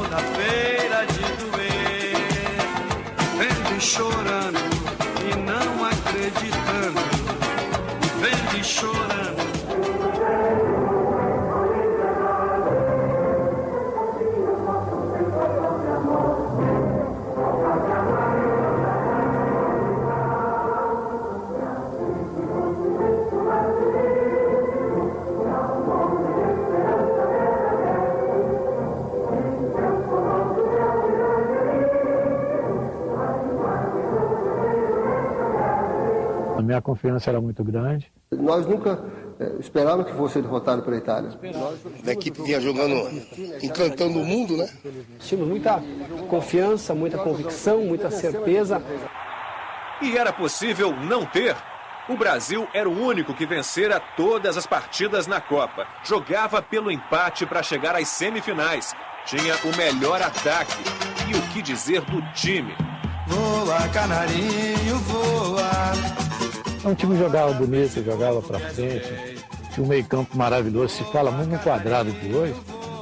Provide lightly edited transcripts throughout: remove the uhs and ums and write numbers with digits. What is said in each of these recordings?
segunda-feira de doer, vendo e chorando e não acreditando, vendo e chorando. A minha confiança era muito grande. Nós nunca esperávamos que fosse derrotado pela Itália. A equipe vinha jogando, encantando o mundo, né? Tínhamos muita confiança, muita convicção, muita certeza. E era possível não ter? O Brasil era o único que vencera todas as partidas na Copa. Jogava pelo empate para chegar às semifinais. Tinha o melhor ataque. E o que dizer do time? Voa, canarinho, voa. O time jogava bonito, jogava para frente. Tinha um meio-campo maravilhoso. Se fala muito no quadrado de hoje,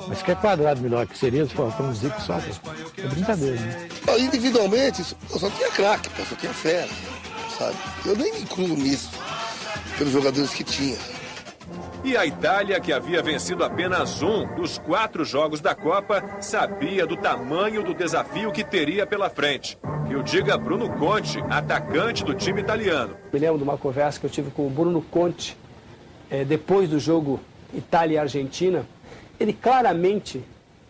mas que é quadrado melhor que seria se for um Zico só. É brincadeira, né? Individualmente, só tinha craque, só tinha fera, sabe? Eu nem me incluo nisso, pelos jogadores que tinha. E a Itália, que havia vencido apenas um dos 4 jogos da Copa, sabia do tamanho do desafio que teria pela frente. Que o diga Bruno Conte, atacante do time italiano. Me lembro de uma conversa que eu tive com o Bruno Conte, depois do jogo Itália e Argentina. Ele claramente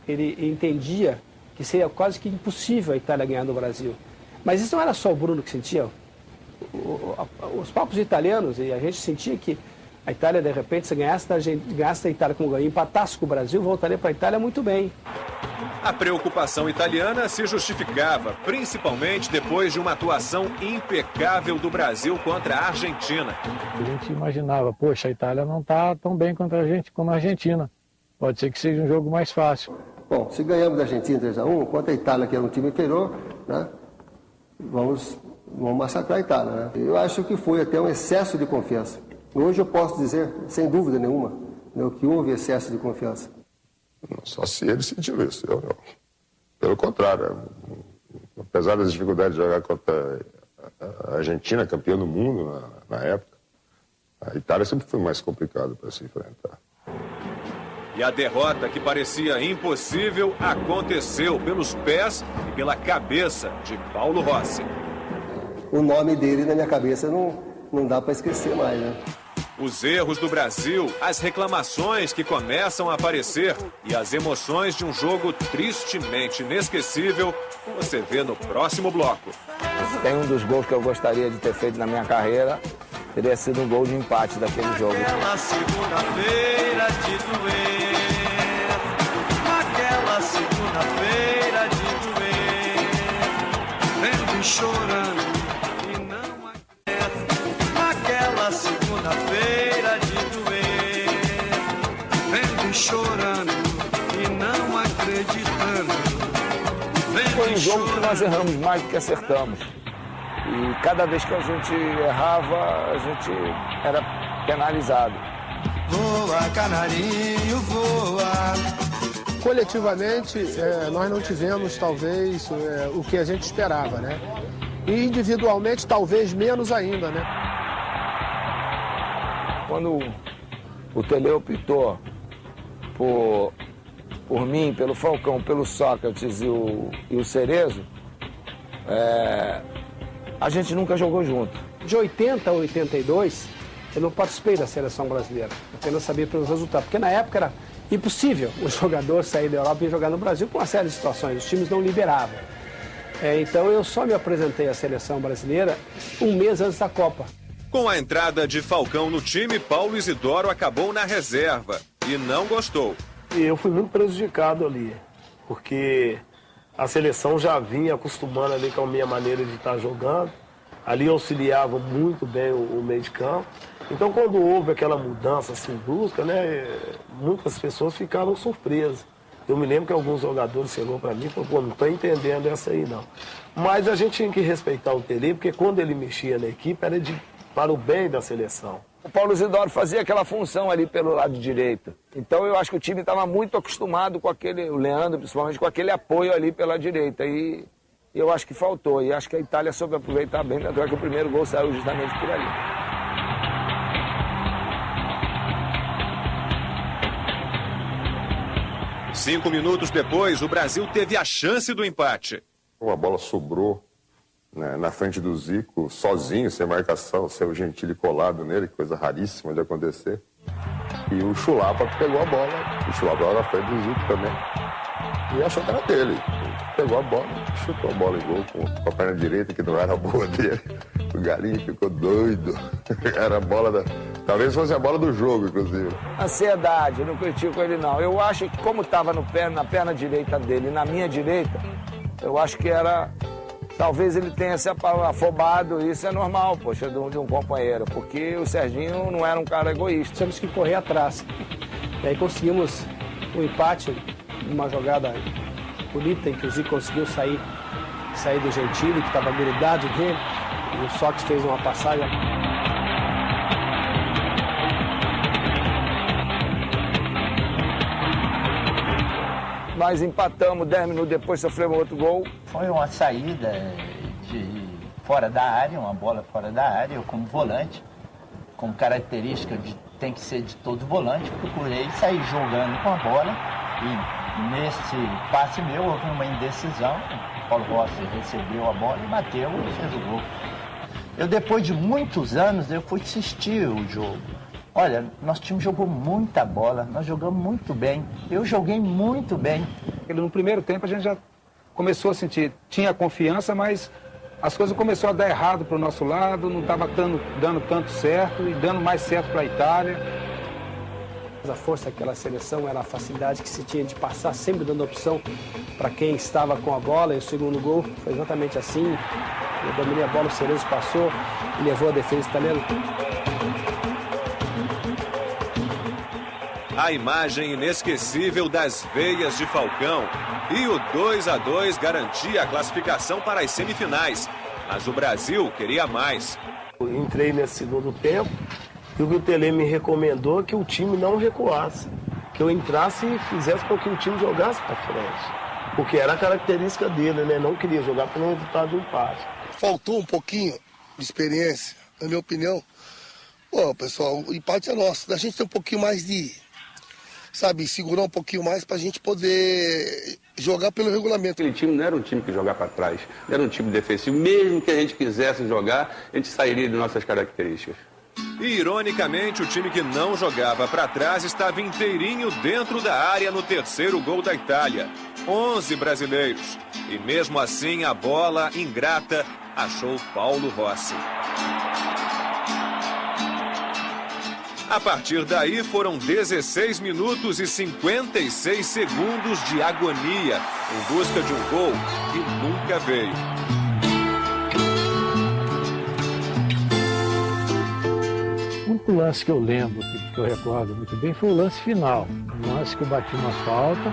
entendia que seria quase que impossível a Itália ganhar no Brasil. Mas isso não era só o Bruno que sentia. Os próprios italianos, e a gente sentia que a Itália, de repente, se ganhasse da Itália como ganhou, empatasse com o Brasil, voltaria para a Itália muito bem. A preocupação italiana se justificava, principalmente depois de uma atuação impecável do Brasil contra a Argentina. A gente imaginava, poxa, a Itália não está tão bem contra a gente como a Argentina. Pode ser que seja um jogo mais fácil. Bom, se ganhamos da Argentina 3-1, contra a Itália, que era um time inferior, né, vamos massacrar a Itália, né? Eu acho que foi até um excesso de confiança. Hoje eu posso dizer, sem dúvida nenhuma, né, que houve excesso de confiança. Só se ele sentiu isso, eu não. Pelo contrário, apesar das dificuldades de jogar contra a Argentina, campeã do mundo na época, a Itália sempre foi mais complicada para se enfrentar. E a derrota que parecia impossível aconteceu pelos pés e pela cabeça de Paulo Rossi. O nome dele na minha cabeça não dá para esquecer mais, né? Os erros do Brasil, as reclamações que começam a aparecer e as emoções de um jogo tristemente inesquecível, você vê no próximo bloco. Tem um dos gols que eu gostaria de ter feito na minha carreira, teria sido um gol de empate daquele jogo. Aquela segunda-feira de doer, aquela segunda-feira de doer, vendo e chorando. Aquela segunda-feira de doer, vendo e chorando e não acreditando. Foi um jogo que nós erramos mais do que acertamos. E cada vez que a gente errava, a gente era penalizado. Voa, canarinho, voa. Coletivamente, nós não tivemos, talvez, o que a gente esperava, né? E individualmente, talvez menos ainda, né? Quando o Tele optou por mim, pelo Falcão, pelo Sócrates e o Cerezo, a gente nunca jogou junto. De 80 a 82, eu não participei da seleção brasileira, apenas sabia pelos resultados, porque na época era impossível o jogador sair da Europa e jogar no Brasil com uma série de situações, os times não liberavam. Então eu só me apresentei à seleção brasileira um mês antes da Copa. Com a entrada de Falcão no time, Paulo Isidoro acabou na reserva e não gostou. E eu fui muito prejudicado ali, porque a seleção já vinha acostumando ali com a minha maneira de estar jogando. Ali auxiliava muito bem o meio de campo. Então, quando houve aquela mudança assim brusca, né, muitas pessoas ficaram surpresas. Eu me lembro que alguns jogadores chegou para mim e falaram, pô, não estou entendendo essa aí não. Mas a gente tinha que respeitar o Tele, porque quando ele mexia na equipe era para o bem da seleção. O Paulo Isidoro fazia aquela função ali pelo lado direito. Então eu acho que o time estava muito acostumado com aquele, o Leandro principalmente, com aquele apoio ali pela direita. E eu acho que faltou. E acho que a Itália soube aproveitar bem, tanto é que o primeiro gol saiu justamente por ali. Cinco minutos depois, o Brasil teve a chance do empate. A bola sobrou, né, na frente do Zico, sozinho, sem marcação, sem o Gentili colado nele, coisa raríssima de acontecer. E o Chulapa pegou a bola, o Chulapa era na frente do Zico também. E achou que era dele. Pegou a bola, chutou a bola em gol com a perna direita, que não era a boa dele. O Galinho ficou doido. Era a bola da... Talvez fosse a bola do jogo, inclusive. Ansiedade, não critico ele não. Eu acho que como estava na perna direita dele e na minha direita, eu acho que era... Talvez ele tenha se afobado, isso é normal, poxa, de um companheiro, porque o Serginho não era um cara egoísta. Temos que correr atrás. E aí conseguimos o empate, uma jogada bonita em que o Zico conseguiu sair do Gentili, que estava grudado nele, e o Sócrates fez uma passagem. Nós empatamos, 10 minutos depois sofremos outro gol. Foi uma saída fora da área, uma bola fora da área. Eu, como volante, com característica tem que ser de todo volante, procurei sair jogando com a bola e nesse passe meu houve uma indecisão. O Paulo Rossi recebeu a bola e bateu e fez o gol. Eu, depois de muitos anos, eu fui assistir o jogo. Olha, nosso time jogou muita bola, nós jogamos muito bem, eu joguei muito bem. No primeiro tempo a gente já começou a sentir, tinha confiança, mas as coisas começaram a dar errado para o nosso lado, não estava dando tanto certo e dando mais certo para a Itália. A força daquela seleção era a facilidade que se tinha de passar, sempre dando opção para quem estava com a bola, e o segundo gol foi exatamente assim. Eu dominei a bola, o Cerezo passou e levou a defesa italiana. A imagem inesquecível das veias de Falcão. E o 2-2 garantia a classificação para as semifinais. Mas o Brasil queria mais. Eu entrei nesse segundo tempo e o Gutelê me recomendou que o time não recuasse. Que eu entrasse e fizesse com que o time jogasse para frente. Porque era a característica dele, né? Não queria jogar pelo resultado do empate. Faltou um pouquinho de experiência, na minha opinião. Pô, pessoal, o empate é nosso. A gente tem um pouquinho mais de... Sabe, segurar um pouquinho mais para a gente poder jogar pelo regulamento. Aquele time não era um time que jogar para trás, não era um time defensivo. Mesmo que a gente quisesse jogar, a gente sairia de nossas características. E, ironicamente, o time que não jogava para trás estava inteirinho dentro da área no terceiro gol da Itália. 11 brasileiros. E mesmo assim, a bola ingrata achou Paulo Rossi. A partir daí, foram 16 minutos e 56 segundos de agonia em busca de um gol que nunca veio. O único lance que eu lembro, que eu recordo muito bem, foi o lance final. Um lance que eu bati uma falta,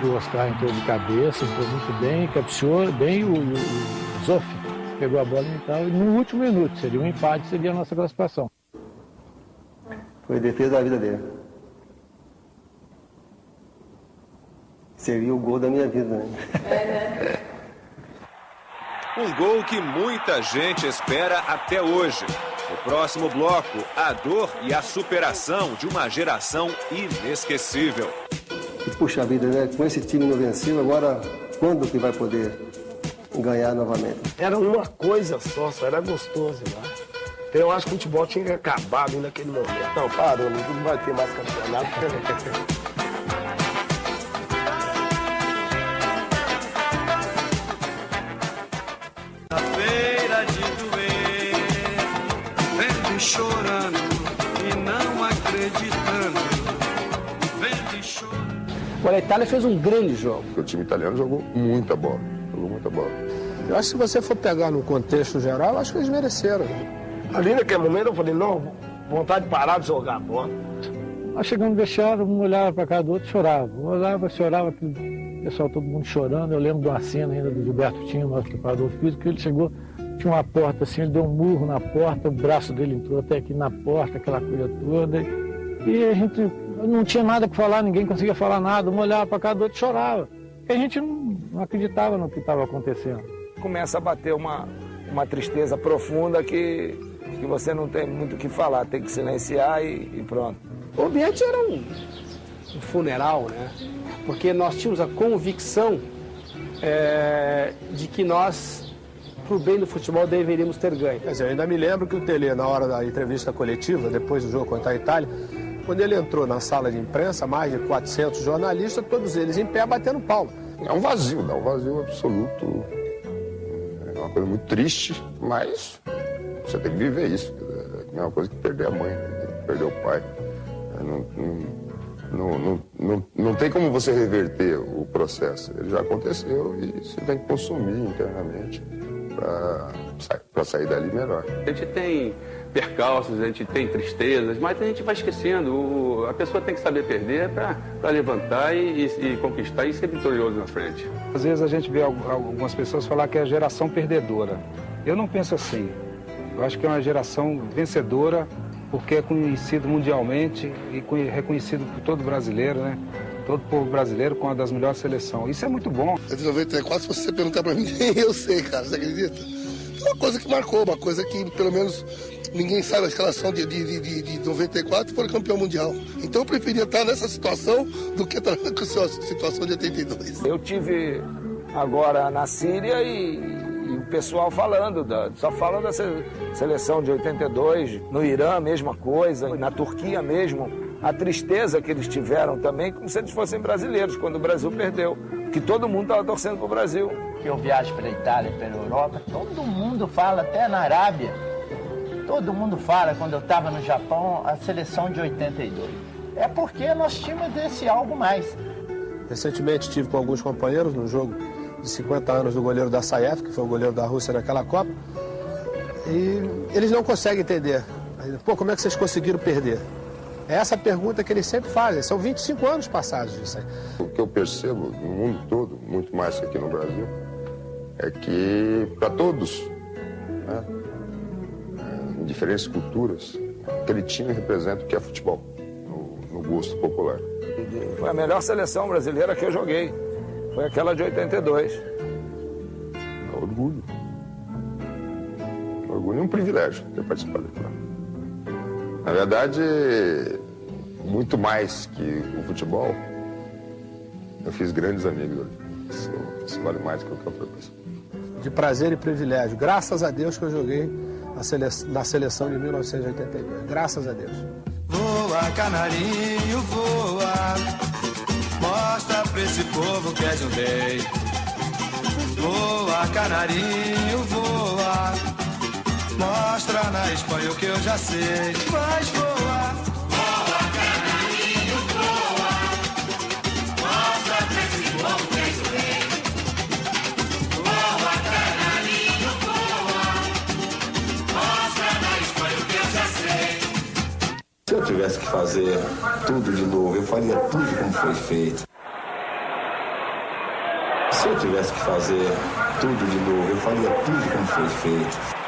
o Oscar entrou de cabeça, entrou muito bem, cabeceou bem, o Zoff pegou a bola e tal, e no último minuto, seria um empate, seria a nossa classificação. Foi a defesa da vida dele. Seria o gol da minha vida, né? Um gol que muita gente espera até hoje. No próximo bloco, a dor e a superação de uma geração inesquecível. E, puxa vida, né? Com esse time não vencido, agora quando que vai poder ganhar novamente? Era uma coisa só era gostoso, né? Então eu acho que o futebol tinha que acabar ali naquele momento. Não, parou, não vai ter mais campeonato. Na feira de doer, vendo chorando e não acreditando, vendo chorando. Agora, a Itália fez um grande jogo. O time italiano jogou muita bola, Eu acho que se você for pegar no contexto geral, acho que eles mereceram. Ali naquele momento eu falei, não, vontade de parar de jogar a bola. Nós chegamos no vestiário, um olhava para cá do outro e chorava. Um olhava, chorava, o pessoal todo mundo chorando. Eu lembro de uma cena ainda do Gilberto Tinho, nosso preparador físico, que ele chegou tinha uma porta assim, ele deu um murro na porta, o braço dele entrou até aqui na porta, aquela coisa toda. E a gente não tinha nada para falar, ninguém conseguia falar nada, um olhava para cá, do outro chorava. Porque a gente não acreditava no que estava acontecendo. Começa a bater uma tristeza profunda que você não tem muito o que falar, tem que silenciar e pronto. O ambiente era um funeral, né? Porque nós tínhamos a convicção de que nós, pro bem do futebol, deveríamos ter ganho. Quer dizer, eu ainda me lembro que o Tele, na hora da entrevista coletiva, depois do jogo contra a Itália, quando ele entrou na sala de imprensa, mais de 400 jornalistas, todos eles em pé batendo palma. É um vazio, dá um vazio absoluto. É uma coisa muito triste, mas você tem que viver isso. É a mesma coisa que perder a mãe, perder o pai. Não tem como você reverter o processo. Ele já aconteceu e você tem que consumir internamente para sair dali melhor. A gente tem percalços, a gente tem tristezas, mas a gente vai esquecendo. A pessoa tem que saber perder para levantar e conquistar e ser vitorioso na frente. Às vezes a gente vê algumas pessoas falar que é a geração perdedora. Eu não penso assim. Eu acho que é uma geração vencedora porque é conhecido mundialmente e reconhecido por todo brasileiro, né? Todo povo brasileiro com uma das melhores seleções. Isso é muito bom. De 94, se você perguntar pra mim, eu sei, cara, você acredita? É uma coisa que marcou, uma coisa que pelo menos ninguém sabe a escalação de 94 e foi campeão mundial. Então eu preferia estar nessa situação do que estar com a situação de 82. Eu tive agora na Síria e o pessoal falando, só falam da seleção de 82, no Irã, mesma coisa, na Turquia mesmo, a tristeza que eles tiveram também, como se eles fossem brasileiros, quando o Brasil perdeu, que todo mundo estava torcendo para o Brasil. Eu viajo pela Itália, pela Europa, todo mundo fala, até na Arábia, todo mundo fala, quando eu estava no Japão, a seleção de 82. É porque nós tínhamos esse algo mais. Recentemente estive com alguns companheiros no jogo de 50 anos do goleiro da Saev, que foi o goleiro da Rússia naquela Copa, e eles não conseguem entender. Pô, como é que vocês conseguiram perder? É essa pergunta que eles sempre fazem. São 25 anos passados disso aí. O que eu percebo no mundo todo, muito mais que aqui no Brasil, é que para todos, né, em diferentes culturas, aquele time representa o que é futebol, no gosto popular. Foi a melhor seleção brasileira que eu joguei. Foi aquela de 82. É orgulho. Orgulho é um privilégio ter participado daquilo. Na verdade, muito mais que o futebol, eu fiz grandes amigos ali. Isso vale mais do que qualquer outra coisa. De prazer e privilégio. Graças a Deus que eu joguei na seleção de 1982. Graças a Deus. Voa, canarinho, voa. Mostra pra esse povo que és um rei. Voa, canarinho, voa. Mostra na Espanha o que eu já sei. Mas voa. Voa, canarinho, voa. Mostra pra esse povo que és um rei. Voa, canarinho, voa. Mostra na Espanha o que eu já sei. Se eu tivesse que fazer tudo de novo, eu faria tudo como foi feito. Se eu tivesse que fazer tudo de novo, eu faria tudo como foi feito.